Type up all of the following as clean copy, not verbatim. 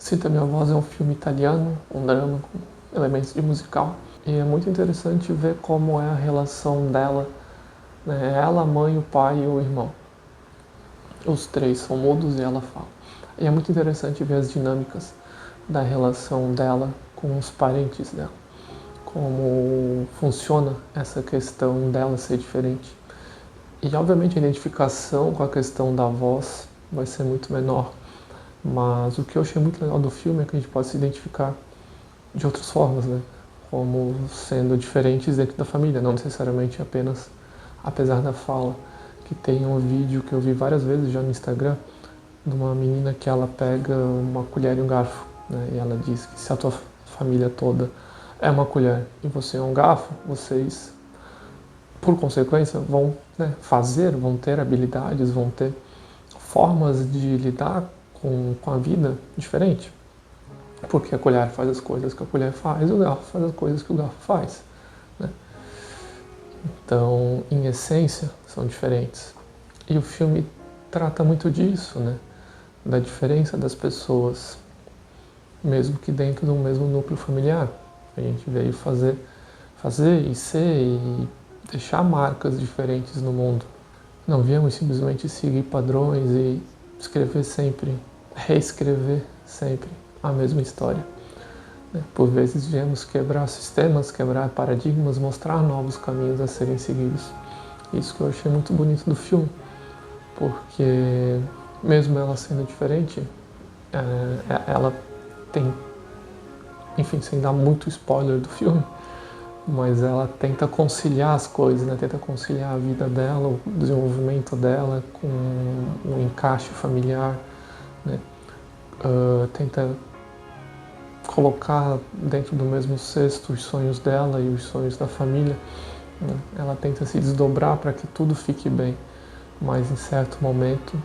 Sinta Minha Voz é um filme italiano, um drama com elementos de musical. E é muito interessante ver como é a relação dela, né? Ela, a mãe, o pai e o irmão. Os três são mudos e ela fala. E é muito interessante ver as dinâmicas da relação dela com os parentes dela. Como funciona essa questão dela ser diferente. E obviamente a identificação com a questão da voz vai ser muito menor. Mas o que eu achei muito legal do filme é que a gente pode se identificar de outras formas, né? Como sendo diferentes dentro da família, não necessariamente apenas apesar da fala. Que tem um vídeo que eu vi várias vezes já no Instagram de uma menina que ela pega uma colher e um garfo, né? E ela diz que se a tua família toda é uma colher e você é um garfo, vocês, por consequência, vão, né, vão ter habilidades, vão ter formas de lidar com a vida diferente. Porque a colher faz as coisas que a colher faz e o garfo faz as coisas que o garfo faz, né? Então, em essência, são diferentes. E o filme trata muito disso, né? Da diferença das pessoas, mesmo que dentro do mesmo núcleo familiar. A gente veio fazer e ser e deixar marcas diferentes no mundo. Não viemos simplesmente seguir padrões e escrever sempre, reescrever sempre a mesma história. Por vezes viemos quebrar sistemas, quebrar paradigmas, mostrar novos caminhos a serem seguidos. Isso que eu achei muito bonito do filme, porque mesmo ela sendo diferente, ela tem, enfim, sem dar muito spoiler do filme, mas ela tenta conciliar as coisas, né? Tenta conciliar a vida dela, o desenvolvimento dela com o encaixe familiar, né? Tenta colocar dentro do mesmo cesto os sonhos dela e os sonhos da família, né? Ela tenta se desdobrar para que tudo fique bem, mas em certo momento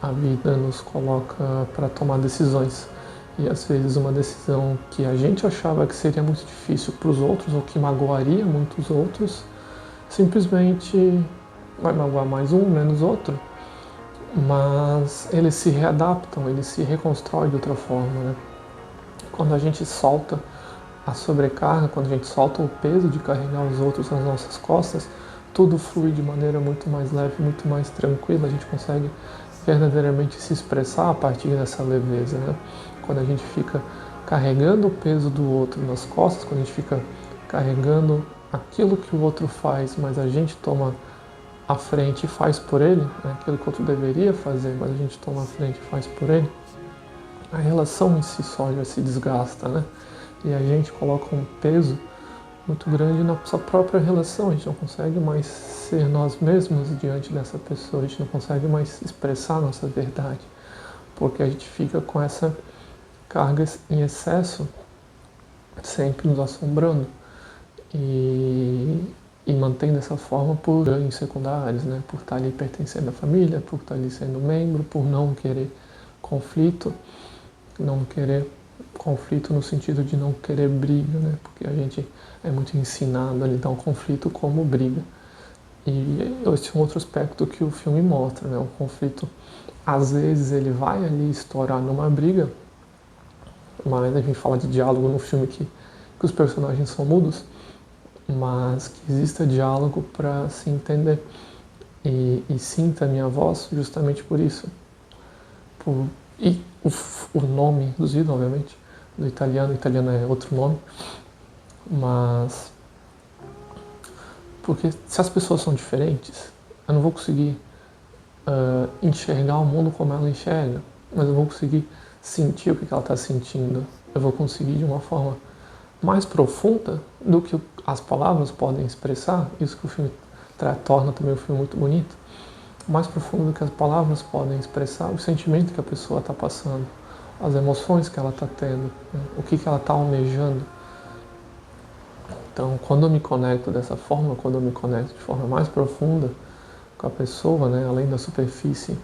a vida nos coloca para tomar decisões. E às vezes uma decisão que a gente achava que seria muito difícil para os outros ou que magoaria muitos outros, simplesmente vai magoar mais um, menos outro. Mas eles se readaptam, eles se reconstroem de outra forma, né? Quando a gente solta a sobrecarga, quando a gente solta o peso de carregar os outros nas nossas costas, tudo flui de maneira muito mais leve, muito mais tranquila. A gente consegue verdadeiramente se expressar a partir dessa leveza, né? Quando a gente fica carregando o peso do outro nas costas, quando a gente fica carregando aquilo que o outro faz, mas a gente toma a frente e faz por ele, né? Aquilo que o outro deveria fazer, mas a gente toma a frente e faz por ele, a relação em si só já se desgasta, né? E a gente coloca um peso muito grande na nossa própria relação. A gente não consegue mais ser nós mesmos diante dessa pessoa, a gente não consegue mais expressar a nossa verdade, porque a gente fica com essa carga em excesso sempre nos assombrando e mantém dessa forma por ganhos secundários, né? Por estar ali pertencendo à família, por estar ali sendo membro, por não querer conflito no sentido de não querer briga, né? Porque a gente é muito ensinado a lidar o conflito como briga. E esse é um outro aspecto que o filme mostra, né? O conflito, às vezes, ele vai ali estourar numa briga, mas a gente fala de diálogo no filme que os personagens são mudos, mas que exista diálogo para se entender. E sinta a minha voz justamente por isso. E o nome induzido, obviamente, do italiano. O italiano é outro nome, mas porque se as pessoas são diferentes, eu não vou conseguir enxergar o mundo como ela enxerga, mas eu vou conseguir sentir o que ela está sentindo. Eu vou conseguir de uma forma mais profunda do que as palavras podem expressar. Isso que o filme torna também o filme muito bonito. Mais profundo do que as palavras podem expressar o sentimento que a pessoa está passando, as emoções que ela está tendo, né? O que ela está almejando. Então, quando eu me conecto dessa forma, quando eu me conecto de forma mais profunda com a pessoa, né? Além da superfície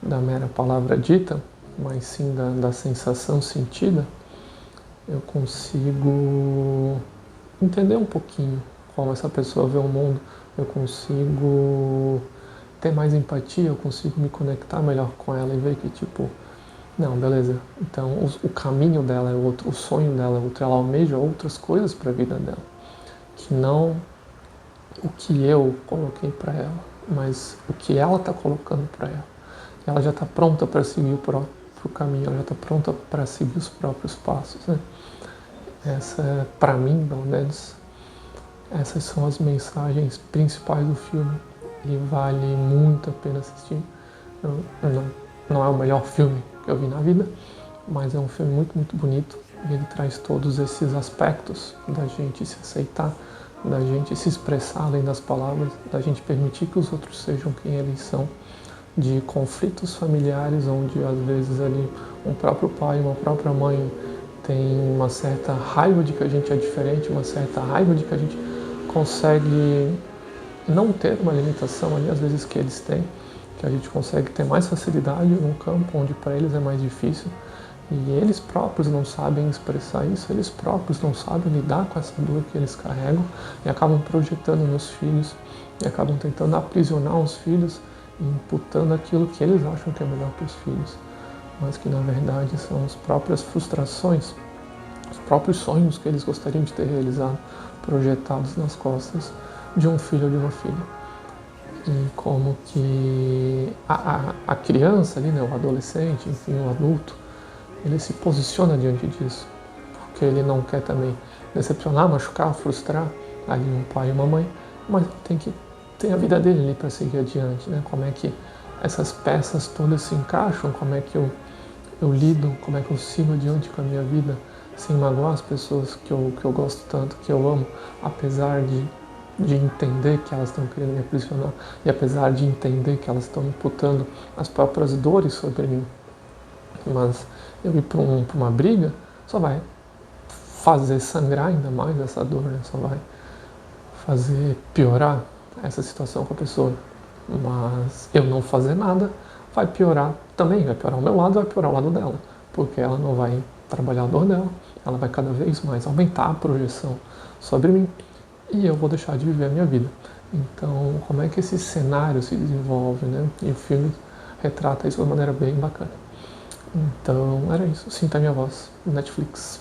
da mera palavra dita, mas sim da sensação sentida, eu consigo entender um pouquinho como essa pessoa vê o mundo, eu consigo ter mais empatia, eu consigo me conectar melhor com ela e ver que, tipo, Não, beleza. Então o caminho dela é outro, o sonho dela é outro, ela almeja outras coisas para a vida dela, que não o que eu coloquei para ela, mas o que ela está colocando para ela. Ela já está pronta para seguir o próprio caminho, ela já está pronta para seguir os próprios passos, né? Essa, para mim, pelo menos, essas são as mensagens principais do filme e vale muito a pena assistir. Não é o melhor filme que eu vi na vida, mas é um filme muito, muito bonito e ele traz todos esses aspectos da gente se aceitar, da gente se expressar além das palavras, da gente permitir que os outros sejam quem eles são, de conflitos familiares onde às vezes ali um próprio pai, uma própria mãe tem uma certa raiva de que a gente é diferente, uma certa raiva de que a gente consegue não ter uma limitação ali, às vezes que eles têm, que a gente consegue ter mais facilidade num campo onde para eles é mais difícil e eles próprios não sabem expressar isso, eles próprios não sabem lidar com essa dor que eles carregam e acabam projetando nos filhos e acabam tentando aprisionar os filhos e imputando aquilo que eles acham que é melhor para os filhos, mas que na verdade são as próprias frustrações, os próprios sonhos que eles gostariam de ter realizado projetados nas costas de um filho ou de uma filha. E como que a criança ali, né, o adolescente, enfim, o adulto, ele se posiciona diante disso, porque ele não quer também decepcionar, machucar, frustrar ali um pai e uma mãe, mas tem que ter a vida dele ali para seguir adiante, né? Como é que essas peças todas se encaixam, como é que eu lido, como é que eu sigo adiante com a minha vida, sem magoar as pessoas que eu gosto tanto, que eu amo, apesar de entender que elas estão querendo me aprisionar e apesar de entender que elas estão imputando as próprias dores sobre mim. Mas eu ir para uma briga só vai fazer sangrar ainda mais essa dor, né? Só vai fazer piorar essa situação com a pessoa. Mas eu não fazer nada vai piorar também, vai piorar o meu lado, vai piorar o lado dela, porque ela não vai trabalhar a dor dela, ela vai cada vez mais aumentar a projeção sobre mim e eu vou deixar de viver a minha vida. Então, como é que esse cenário se desenvolve, né? E o filme retrata isso de uma maneira bem bacana. Então, era isso. Sinta a minha voz. Netflix.